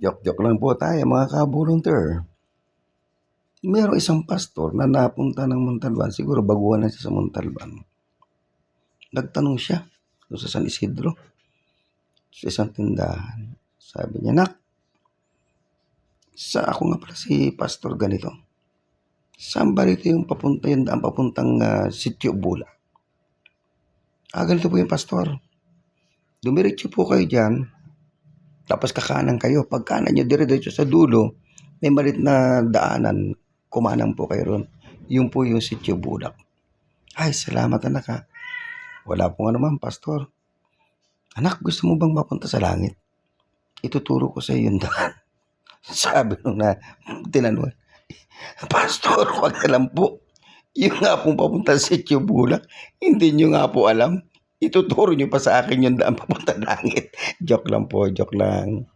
Joke-joke lang po tayo mga ka-volunteer. Merong isang pastor na napunta ng Montalban, siguro baguhan na siya sa Montalban. Nagtanong siya doon sa San Isidro, sa isang tindahan. Sabi niya, "Nak, ako nga pala si pastor ganito. Saan ba rito yung papunta yun, ang papuntang Sitio Bula?" Ganito po yung pastor. Dumiretso po kayo dyan, tapos kakanan kayo. Pag kanan nyo, dire-diretso sa dulo, may malit na daanan, kumanan po kayo ron. Yung po yung Sitio Bulak. Ay, salamat anak ha. Wala pong naman, pastor. Anak, gusto mo bang mapunta sa langit? Ituturo ko sa iyo yung daan. Sabi nung na tinanong, "Pastor, wag na lang po. Yung nga pong papunta sa Sitio Bulak, hindi nyo nga po alam. Ituturo nyo pa sa akin yung daan papunta langit." Joke lang po, joke lang.